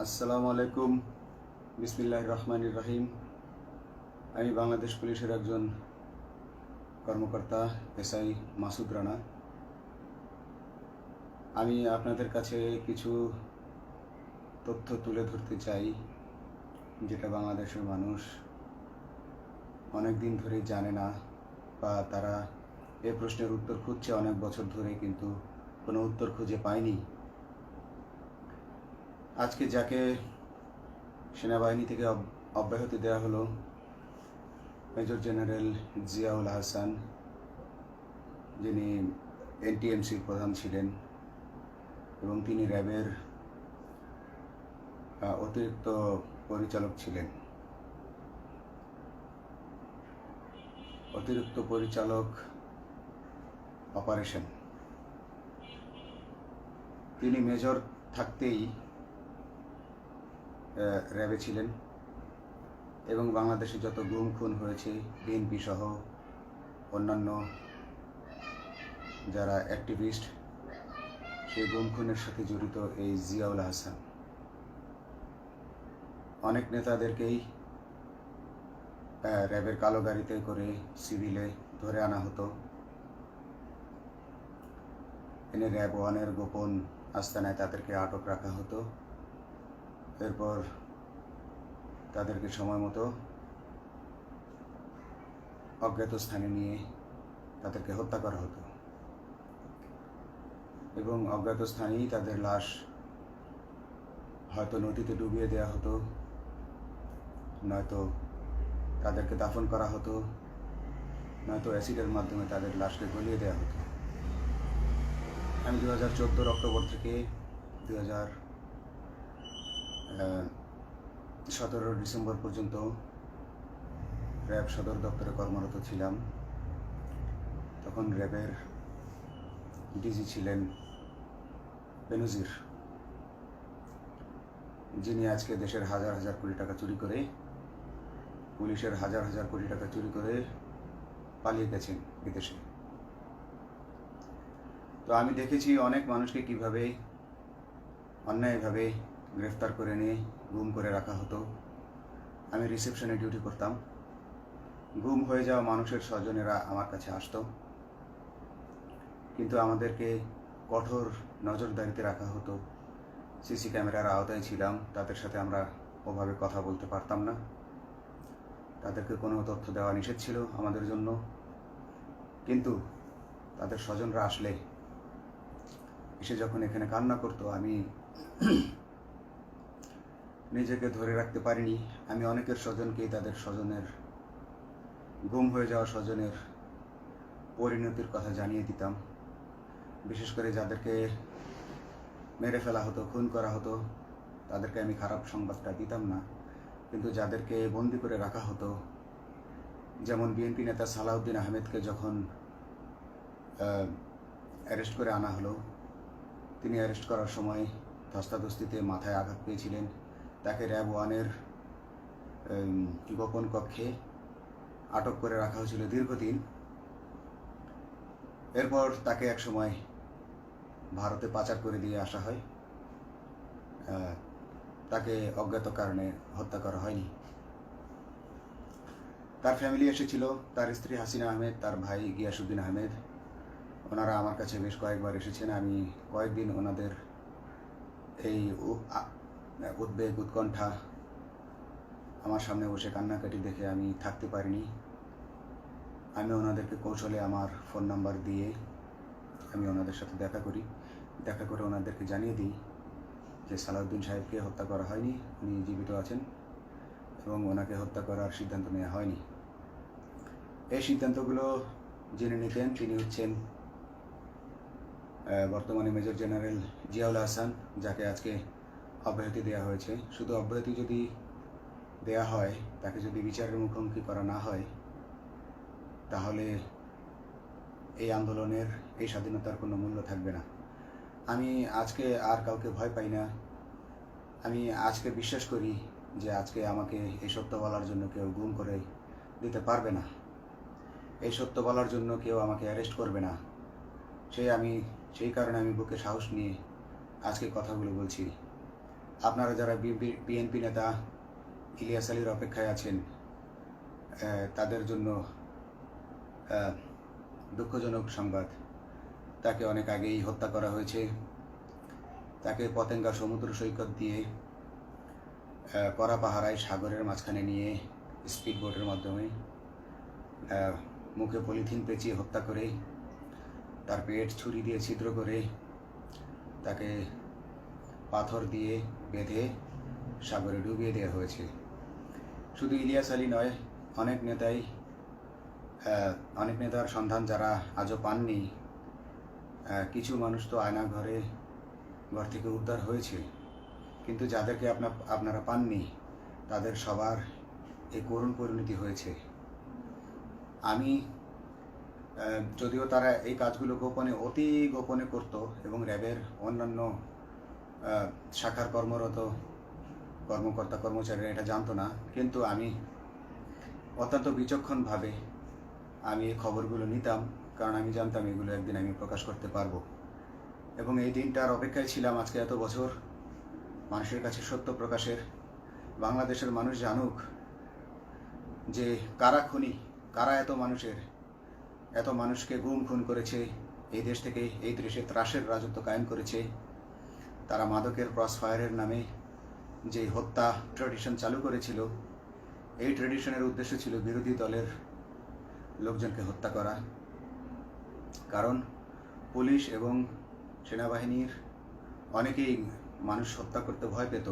আসসালামু আলাইকুম। বিসমিল্লাহির রহমানির রহিম। আমি বাংলাদেশ পুলিশের একজন কর্মকর্তা এসআই মাসুদ রানা। আমি আপনাদের কাছে কিছু তথ্য তুলে ধরতে চাই, যেটা বাংলাদেশের মানুষ অনেক দিন ধরেই জানে না, বা তারা এই প্রশ্নের উত্তর খুঁজছে অনেক বছর ধরে, কিন্তু কোনো উত্তর খুঁজে পায়নি। আজকে যাকে সেনাবাহিনী থেকে অব্যাহতি দেওয়া হলো, মেজর জেনারেল জিয়াউল হাসান, যিনি এনটিএমসির প্রধান ছিলেন এবং তিনি র্যাবের অতিরিক্ত পরিচালক ছিলেন। অতিরিক্ত পরিচালক অপারেশন। তিনি মেজর থাকতেই র্যাবে ছিলেন এবং বাংলাদেশে যত গুম খুন হয়েছে, বিএনপি সহ অন্যান্য যারা অ্যাক্টিভিস্ট, সেই গুম খুনের সাথে জড়িত এই জিয়াউল হাসান। অনেক নেতাদেরকেই র্যাবের কালো গাড়িতে করে সিভিলে ধরে আনা হতো, এনে র্যাব ওয়ানের গোপন আস্তানায় তাদেরকে আটক রাখা হতো। এরপর তাদেরকে সময় মতো অজ্ঞাত স্থানে নিয়ে তাদেরকে হত্যা করা হতো এবং অজ্ঞাত স্থানেই তাদের লাশ হয়তো নদীতে ডুবিয়ে দেওয়া হতো, নয়তো তাদেরকে দাফন করা হতো, নয়তো অ্যাসিডের মাধ্যমে তাদের লাশকে গলিয়ে দেওয়া হতো। আমি 2014 অক্টোবর থেকে 2017 ডিসেম্বর পর্যন্ত র্যাব সদর দপ্তরে কর্মরত ছিলাম। তখন র্যাবের ডিজি ছিলেন বেনজির, যিনি আজকে দেশের হাজার হাজার কোটি টাকা চুরি করে, পুলিশের হাজার হাজার কোটি টাকা চুরি করে পালিয়ে গেছেন বিদেশে। তো আমি দেখেছি অনেক মানুষকে কিভাবে অন্যায়ভাবে গ্রেফতার করে নিয়ে গুম করে রাখা হতো। আমি রিসেপশনে ডিউটি করতাম। গুম হয়ে যাওয়া মানুষের স্বজনেরা আমার কাছে আসতো, কিন্তু আমাদেরকে কঠোর নজরদারিতে রাখা হতো। সিসি ক্যামেরার আওতায় ছিলাম, তাদের সাথে আমরা ওভাবে কথা বলতে পারতাম না। তাদেরকে কোনো তথ্য দেওয়া নিষেধ ছিল আমাদের জন্য। কিন্তু তাদের স্বজনরা আসলে এসে যখন এখানে কান্না করতো, আমি নিজেকে ধরে রাখতে পারিনি। আমি অনেকের স্বজনকেই তাদের স্বজনের, গুম হয়ে যাওয়া স্বজনের পরিণতির কথা জানিয়ে দিতাম। বিশেষ করে যাদেরকে মেরে ফেলা হতো, খুন করা হতো, তাদেরকে আমি খারাপ সংবাদটা দিতাম না। কিন্তু যাদেরকে বন্দি করে রাখা হতো, যেমন বিএনপি নেতা সালাউদ্দিন আহমেদকে যখন অ্যারেস্ট করে আনা হলো, তিনি অ্যারেস্ট করার সময় ধস্তাধস্তিতে মাথায় আঘাত পেয়েছিলেন। তাকে র্যাব ওয়ানের গোপন কক্ষে আটক করে রাখা হয়েছিল দীর্ঘদিন। এরপর তাকে এক সময় ভারতে পাচার করে দিয়ে আসা হয়। তাকে অজ্ঞাত কারণে হত্যা করা হয়নি। তার ফ্যামিলি এসেছিল, তার স্ত্রী হাসিনা আহমেদ, তার ভাই গিয়াসউদ্দিন আহমেদ। ওনারা আমার কাছে বেশ কয়েকবার এসেছেন। আমি কয়েকদিন ওনাদের এই উদ্বেগ, উৎকণ্ঠা আমার সামনে বসে কান্নাকাটি দেখে আমি থাকতে পারিনি। আমি ওনাদেরকে কৌশলে আমার ফোন নাম্বার দিয়ে আমি ওনাদের সাথে দেখা করে ওনাদেরকে জানিয়ে দিই যে সালাউদ্দিন সাহেবকে হত্যা করা হয়নি, উনি জীবিত আছেন এবং ওনাকে হত্যা করার সিদ্ধান্ত নেওয়া হয়নি। এই সিদ্ধান্তগুলো যিনি নিতেন তিনি হচ্ছেন বর্তমানে মেজর জেনারেল জিয়াউল হাসান, যাকে আজকে অব্যাহতি দেওয়া হয়েছে। শুধু অব্যাহতি যদি দেয়া হয়, তাকে যদি বিচারের মুখোমুখি করা না হয়, তাহলে এই আন্দোলনের, এই স্বাধীনতার কোনো মূল্য থাকবে না। আমি আজকে আর কাউকে ভয় পাই না। আমি আজকে বিশ্বাস করি যে আজকে আমাকে এই সত্য বলার জন্য কেউ গুম করে দিতে পারবে না, এই সত্য বলার জন্য কেউ আমাকে অ্যারেস্ট করবে না। সেই কারণে আমি বুকে সাহস নিয়ে আজকে কথাগুলো বলছি। আপনারা যারা বিএনপি নেতা ইলিয়াস আলীর অপেক্ষায় আছেন, তাদের জন্য দুঃখজনক সংবাদ। তাকে অনেক আগেই হত্যা করা হয়েছে। তাকে পতেঙ্গা সমুদ্র সৈকত দিয়ে কড়া পাহারায় সাগরের মাঝখানে নিয়ে স্পিড বোটের মাধ্যমে মুখে পলিথিন পেঁচিয়ে হত্যা করে, তার পেট ছুরি দিয়ে ছিদ্র করে, তাকে পাথর দিয়ে বেঁধে সাগরে ডুবিয়ে দেওয়া হয়েছে। শুধু ইলিয়াস আলী নয়, অনেক নেতার সন্ধান যারা আজও পাননি। কিছু মানুষ তো ঘর থেকে উদ্ধার হয়েছে, কিন্তু যাদেরকে আপনারা পাননি তাদের সবার এই করুণ পরিণতি হয়েছে। আমি যদিও তারা এই কাজগুলো অতি গোপনে করত এবং র্যাবের অন্যান্য শাখার কর্মরত কর্মকর্তা কর্মচারীরা এটা জানতো না, কিন্তু আমি অত্যন্ত বিচক্ষণভাবে আমি এই খবরগুলো নিতাম, কারণ আমি জানতাম এগুলো একদিন আমি প্রকাশ করতে পারবো। এবং এই দিনটার অপেক্ষায় ছিলাম আজকে এত বছর, মানুষের কাছে সত্য প্রকাশের। বাংলাদেশের মানুষ জানুক যে কারা খুনি, কারা এত মানুষকে খুন করেছে, এই দেশ থেকে এই দেশে ত্রাসের রাজত্ব কায়েম করেছে। তারা মাদকের ক্রস ফায়ারের নামে যে হত্যা ট্র্যাডিশন চালু করেছিল, এই ট্র্যাডিশনের উদ্দেশ্য ছিল বিরোধী দলের লোকজনকে হত্যা করা। কারণ পুলিশ এবং সেনাবাহিনীর অনেকেই মানুষ হত্যা করতে ভয় পেত,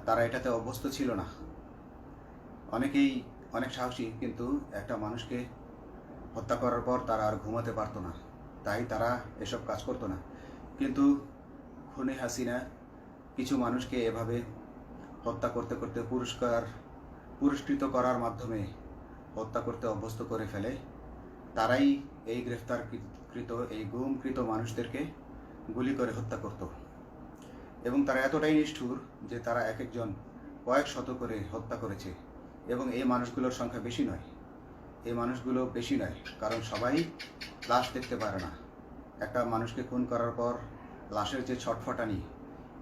তারা এটাতে অভ্যস্ত ছিল না। অনেকেই অনেক সাহসী, কিন্তু একটা মানুষকে হত্যা করার পর তারা আর ঘুমাতে পারতো না, তাই তারা এসব কাজ করতো না। কিন্তু খুনি হাসিনা কিছু মানুষকে এভাবে হত্যা করতে করতে পুরস্কৃত করার মাধ্যমে হত্যা করতে অভ্যস্ত করে ফেলে। তারাই এই গ্রেফতারকৃত এই গুমকৃত মানুষদেরকে গুলি করে হত্যা করত। এবং তারা এতটাই নিষ্ঠুর যে তারা এক একজন কয়েক শত করে হত্যা করেছে। এবং এই মানুষগুলোর সংখ্যা বেশি নয়, কারণ সবাই লাশ দেখতে পারে না। একটা মানুষকে খুন করার পর লাশের যে ছটফটানি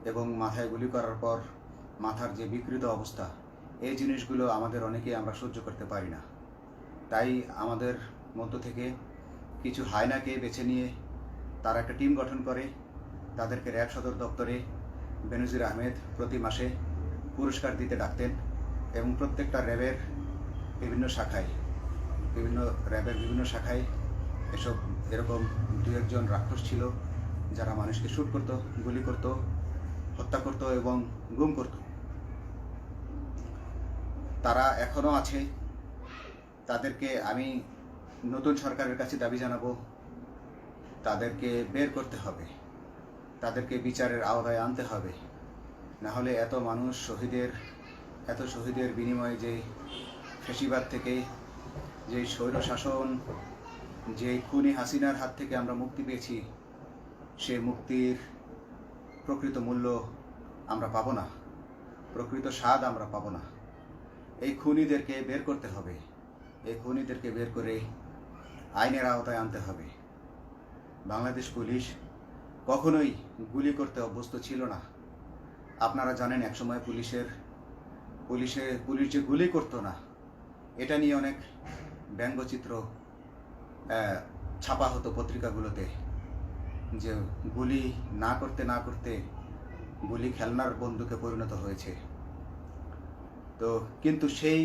এবং মাথায় গুলি করার পর মাথার যে বিকৃত অবস্থা, এই জিনিসগুলো আমাদের অনেকেই আমরা সহ্য করতে পারি না। তাই আমাদের মধ্য থেকে কিছু হায়নাকে বেছে নিয়ে তারা একটা টিম গঠন করে, তাদেরকে র্যাব সদর দপ্তরে বেনজির আহমেদ প্রতি মাসে পুরস্কার দিতে ডাকতেন। এবং প্রত্যেকটা র্যাবের বিভিন্ন শাখায় এরকম দু একজন রাক্ষস ছিল যারা মানুষকে শ্যুট করত, গুলি করত, হত্যা করত এবং গুম করত। তারা এখনও আছে। তাদেরকে আমি নতুন সরকারের কাছে দাবি জানাবো, তাদেরকে বের করতে হবে, তাদেরকে বিচারের আওতায় আনতে হবে। না হলে এত শহীদের বিনিময়ে যে ফ্যাসিবাদ থেকে, যে স্বৈর শাসন, যে খুনি হাসিনার হাত থেকে আমরা মুক্তি পেয়েছি, সে মুক্তির প্রকৃত মূল্য আমরা পাবো না, প্রকৃত স্বাদ আমরা পাবো না। এই খুনিদেরকে বের করতে হবে, এই খুনিদেরকে বের করে আইনের আওতায় আনতে হবে। বাংলাদেশ পুলিশ কখনোই গুলি করতে অভ্যস্ত ছিল না। আপনারা জানেন একসময় পুলিশ যে গুলি করতো না, এটা নিয়ে অনেক ব্যঙ্গচিত্র ছাপা হতো পত্রিকাগুলোতে, যে গুলি না করতে গুলি খেলনার বন্দুকে পরিণত হয়েছে। তো কিন্তু সেই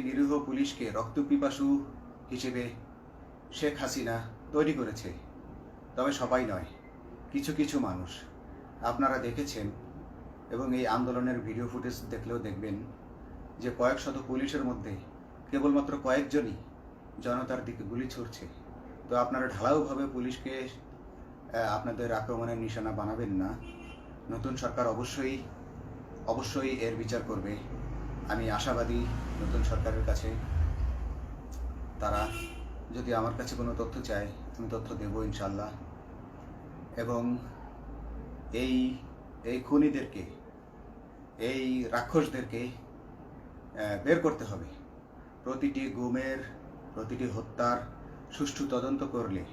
নিরীহ পুলিশকে রক্তপিপাসু হিসেবে শেখ হাসিনা তৈরি করেছে। তবে সবাই নয়, কিছু কিছু মানুষ। আপনারা দেখেছেন এবং এই আন্দোলনের ভিডিও ফুটেজ দেখলেও দেখবেন যে কয়েক শত পুলিশের মধ্যে কেবলমাত্র কয়েকজনই জনতার দিকে গুলি ছুড়ছে। তো আপনারা ঢালাওভাবে পুলিশকে আপনাদের আক্রমণের নিশানা বানাবেন না। নতুন সরকার অবশ্যই এর বিচার করবে। আমি আশাবাদী নতুন সরকারের কাছে। তারা যদি আমার কাছে কোনো তথ্য চায়, আমি তথ্য দেব ইনশাল্লাহ। এবং এই খুনিদেরকে, এই রাক্ষসদেরকে বের করতে হবে। প্রতিটি গুমের, প্রতিটি হত্যার সুষ্ঠু তদন্ত করলে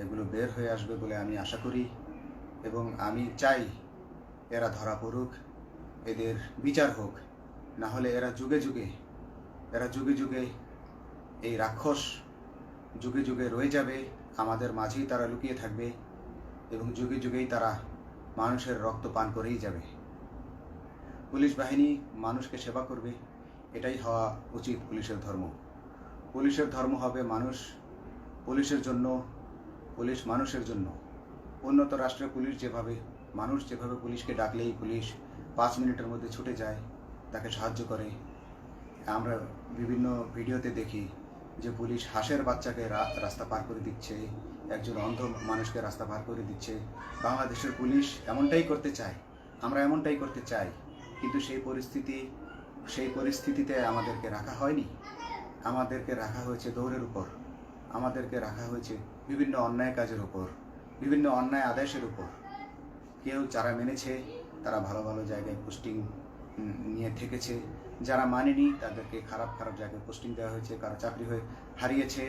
এগুলো বের হয়ে আসবে বলে আমি আশা করি। এবং আমি চাই এরা ধরা পড়ুক, এদের বিচার হোক, না হলে এরা যুগে যুগে এই রাক্ষস যুগে যুগে রয়ে যাবে, আমাদের মাঝেই তারা লুকিয়ে থাকবে এবং যুগে যুগেই তারা মানুষের রক্ত পান করেই যাবে। পুলিশ বাহিনী মানুষকে সেবা করবে, এটাই হওয়া উচিত পুলিশের ধর্ম। পুলিশের ধর্ম হবে মানুষ পুলিশের জন্য, পুলিশ মানুষের জন্য। উন্নত রাষ্ট্রের পুলিশ মানুষ যেভাবে পুলিশকে ডাকলেই পুলিশ 5 মিনিটের মধ্যে ছুটে যায়, তাকে সাহায্য করে। আমরা বিভিন্ন ভিডিওতে দেখি যে পুলিশ হাঁসের বাচ্চাকে রাস্তা পার করে দিচ্ছে, একজন অন্ধ মানুষকে রাস্তা পার করে দিচ্ছে। বাংলাদেশের পুলিশ এমনটাই করতে চায়, আমরা এমনটাই করতে চাই, কিন্তু সেই পরিস্থিতিতে আমাদেরকে রাখা হয়নি। আমাদেরকে রাখা হয়েছে দৌড়ের উপর, আমাদেরকে রাখা হয়েছে বিভিন্ন অন্যায় কাজের উপর, বিভিন্ন অন্যায় আদেশের উপর। কেউ যারা মেনেছে তারা ভালো ভালো জায়গায় পোস্টিং নিয়ে থেকেছে, যারা মানেনি তাদেরকে খারাপ খারাপ জায়গায় পোস্টিং দেওয়া হয়েছে, কারো চাকরি হয়ে হারিয়েছে,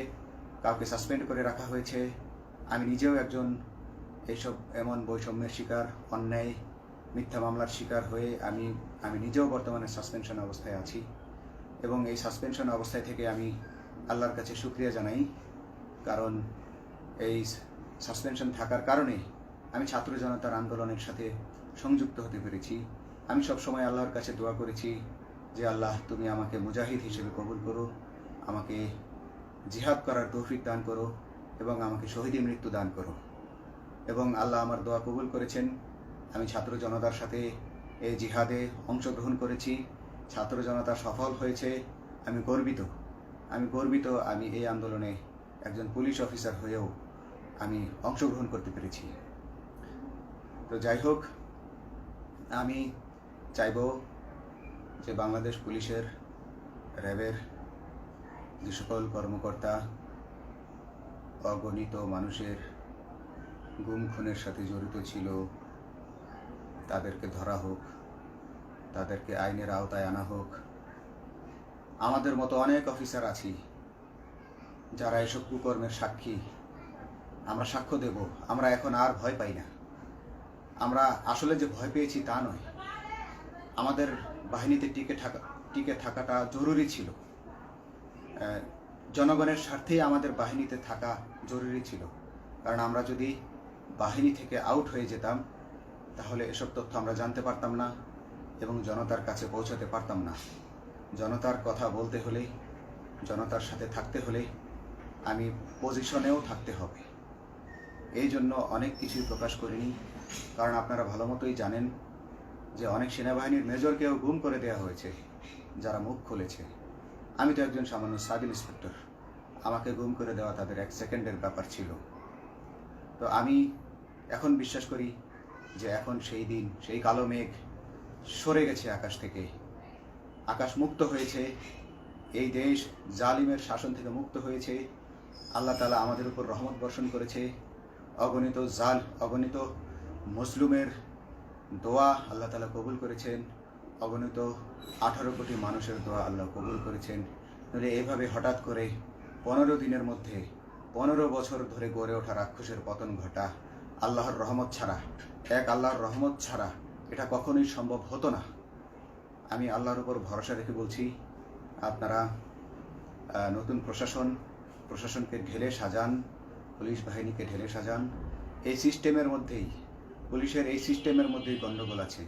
কাউকে সাসপেন্ড করে রাখা হয়েছে। আমি নিজেও একজন এমন বৈষম্যের শিকার, অন্যায় মিথ্যা মামলার শিকার হয়ে আমি নিজেও বর্তমানে সাসপেনশন অবস্থায় আছি এবং এই সাসপেনশন অবস্থায় থেকে আমি আল্লাহর কাছে শুকরিয়া জানাই, কারণ এই সাসপেনশন থাকার কারণে আমি ছাত্র জনতার আন্দোলনের সাথে সংযুক্ত হতে পেরেছি। আমি সবসময় আল্লাহর কাছে দোয়া করেছি যে আল্লাহ, তুমি আমাকে মুজাহিদ হিসেবে কবুল করো, আমাকে জিহাদ করার তৌফিক দান করো এবং আমাকে শহীদি মৃত্যু দান করো। এবং আল্লাহ আমার দোয়া কবুল করেছেন। আমি ছাত্র জনতার সাথে এই জিহাদে অংশগ্রহণ করেছি, ছাত্র জনতা সফল হয়েছে। আমি গর্বিত আমি এই আন্দোলনে একজন পুলিশ অফিসার হয়েও আমি অংশগ্রহণ করতে পেরেছি। তো যাই হোক, আমি চাইব যে বাংলাদেশ পুলিশের, র্যাবের যে সকল কর্মকর্তা অগণিত মানুষের গুম খুনের সাথে জড়িত ছিল তাদেরকে ধরা হোক, তাদেরকে আইনের আওতায় আনা হোক। আমাদের মতো অনেক অফিসার আছি যারা এসব কুকর্মের সাক্ষী, আমরা সাক্ষ্য দেব। আমরা এখন আর ভয় পাই না। আমরা আসলে যে ভয় পেয়েছি তা নয়, আমাদের বাহিনীতে টিকে থাকাটা জরুরি ছিল। জনগণের স্বার্থেই আমাদের বাহিনীতে থাকা জরুরি ছিল, কারণ আমরা যদি বাহিনী থেকে আউট হয়ে যেতাম তাহলে এসব তথ্য আমরা জানতে পারতাম না এবং জনতার কাছে পৌঁছাতে পারতাম না। জনতার কথা বলতে হলে, জনতার সাথে থাকতে হলে আমি পজিশনেও থাকতে হবে। এই জন্য অনেক কিছুই প্রকাশ করিনি, কারণ আপনারা ভালো মতোই জানেন যে অনেক সেনাবাহিনীর মেজরকেও গুম করে দেওয়া হয়েছে যারা মুখ খুলেছে। আমি তো একজন সামান্য সাব ইন্সপেক্টর, আমাকে গুম করে দেওয়া তাদের 1 সেকেন্ডের ব্যাপার ছিল। তো আমি এখন বিশ্বাস করি যে এখন সেই দিন, সেই কালো মেঘ সরে গেছে আকাশ থেকে, আকাশ মুক্ত হয়েছে, এই দেশ জালিমের শাসন থেকে মুক্ত হয়েছে। আল্লাহ তাআলা আমাদের উপর রহমত বর্ষণ করেছে। অগণিত মুসলিমের দোয়া আল্লাহ তাআলা কবুল করেছেন, অগণিত 18 কোটি মানুষের দোয়া আল্লাহ কবুল করেছেন। তাহলে এইভাবে হঠাৎ করে 15 দিনের মধ্যে 15 বছর ধরে গড়ে ওঠা রাক্ষসের পতন ঘটা আল্লাহর রহমত ছাড়া, আল্লাহর রহমত ছাড়া এটা কখনোই সম্ভব হতো না। আমি আল্লাহর উপর ভরসা রেখে বলছি, আপনারা নতুন প্রশাসনকে ঢেলে সাজান, পুলিশ বাহিনীকে ঢেলে সাজান। এই সিস্টেমের মধ্যেই, পুলিশের এই সিস্টেমের মধ্যেই গণ্ডগোল আছে,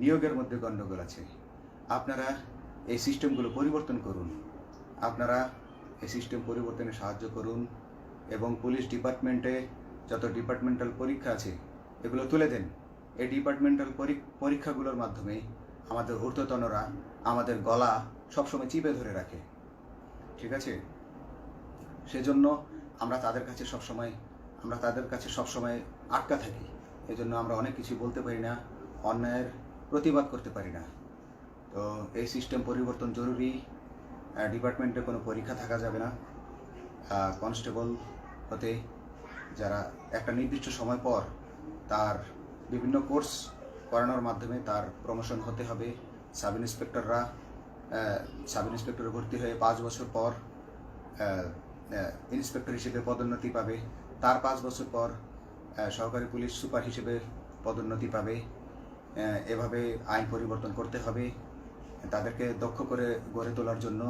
নিয়োগের মধ্যে গণ্ডগোল আছে। আপনারা এই সিস্টেমগুলো পরিবর্তন করুন, আপনারা এই সিস্টেম পরিবর্তনে সাহায্য করুন এবং পুলিশ ডিপার্টমেন্টে যত ডিপার্টমেন্টাল পরীক্ষা আছে এগুলো তুলে দেন। এই ডিপার্টমেন্টাল পরীক্ষাগুলোর মাধ্যমে আমাদের ঊর্ধ্বতনরা আমাদের গলা সবসময় চিপে ধরে রাখে, ঠিক আছে? সেজন্য আমরা তাদের কাছে সবসময় আটকা থাকি। এই জন্য আমরা অনেক কিছু বলতে পারি না, অন্যায়ের প্রতিবাদ করতে পারি না। তো এই সিস্টেম পরিবর্তন জরুরি। ডিপার্টমেন্টে কোনো পরীক্ষা থাকা যাবে না। কনস্টেবল হতে যারা একটা নির্দিষ্ট সময় পর তার বিভিন্ন কোর্স করানোর মাধ্যমে তার প্রমোশন হতে হবে। সাব ইন্সপেক্টরে ভর্তি হয়ে 5 বছর পর ইন্সপেক্টর হিসেবে পদোন্নতি পাবে, তার 5 বছর পর সহকারী পুলিশ সুপার হিসেবে পদোন্নতি পাবে। এভাবে আইন পরিবর্তন করতে হবে। তাদেরকে দক্ষ করে গড়ে তোলার জন্য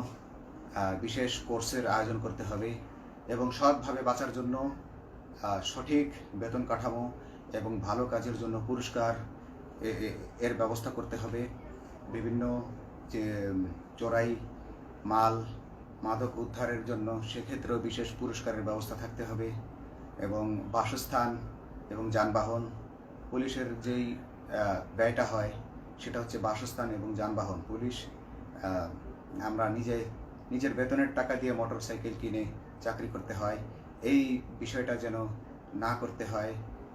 বিশেষ কোর্সের আয়োজন করতে হবে এবং সৎভাবে বাঁচার জন্য সঠিক বেতন কাঠামো এবং ভালো কাজের জন্য পুরস্কার এর ব্যবস্থা করতে হবে। বিভিন্ন যে চোরাই মাল মাদক উদ্ধারের জন্য সেক্ষেত্রেও বিশেষ পুরস্কারের ব্যবস্থা থাকতে হবে এবং বাসস্থান এবং যানবাহন, পুলিশের যেই ব্যয়টা হয় সেটা হচ্ছে বাসস্থান এবং যানবাহন। পুলিশ আমরা নিজের বেতনের টাকা দিয়ে মোটর সাইকেল কিনে চাকরি করতে হয়, এই বিষয়টা যেন না করতে হয়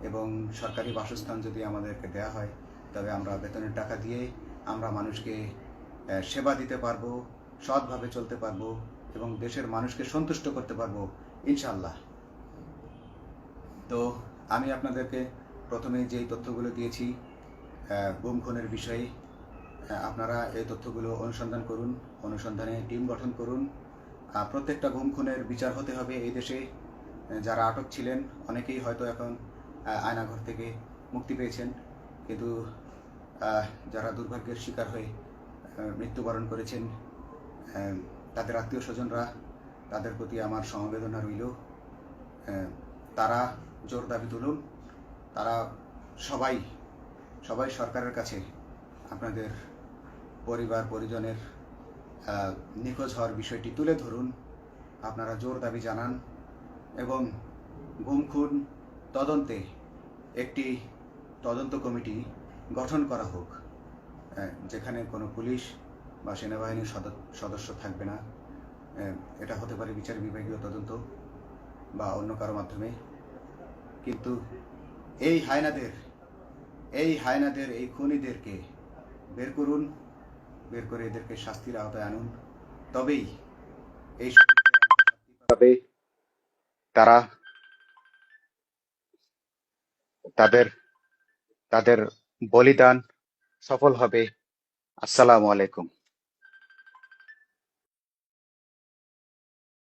এবং সরকারি বাসস্থান যদি আমাদেরকে দেওয়া হয় তবে আমরা বেতনের টাকা দিয়ে আমরা মানুষকে সেবা দিতে পারবো, সৎভাবে চলতে পারবো এবং দেশের মানুষকে সন্তুষ্ট করতে পারবো ইনশাআল্লাহ। তো আমি আপনাদেরকে প্রথমে যেই তথ্যগুলো দিয়েছি গুম খুনের বিষয়ে, আপনারা এই তথ্যগুলো অনুসন্ধান করুন, অনুসন্ধানে টিম গঠন করুন। প্রত্যেকটা গুম খুনের বিচার হতে হবে এই দেশে। যারা আটক ছিলেন অনেকেই হয়তো এখন আয়নাঘর থেকে মুক্তি পেয়েছেন, কিন্তু যারা দুর্ভাগ্যের শিকার হয়ে মৃত্যুবরণ করেছেন তাদের আত্মীয় স্বজনরা, তাদের প্রতি আমার সমবেদনা রইল। তারা জোর দাবি তুলুন, তারা সবাই সরকারের কাছে আপনাদের পরিবার পরিজনের নিখোঁজ হওয়ার বিষয়টি তুলে ধরুন, আপনারা জোর দাবি জানান এবং গুম খুন তদন্তে একটি তদন্ত কমিটি গঠন করা হোক, যেখানে কোনো পুলিশ বা সেনাবাহিনীর সদস্য থাকবে না। এটা হতে পারে বিচার বিভাগীয় তদন্ত বা অন্য কারো মাধ্যমে, কিন্তু এই হায়নাদের এই খুনিদেরকে বের করুন, বের করে এদেরকে শাস্তির আওতায় আনুন, তবেই এই তবে তারা তাদের তাদের বলিদান সফল হবে। আসসালামু আলাইকুম।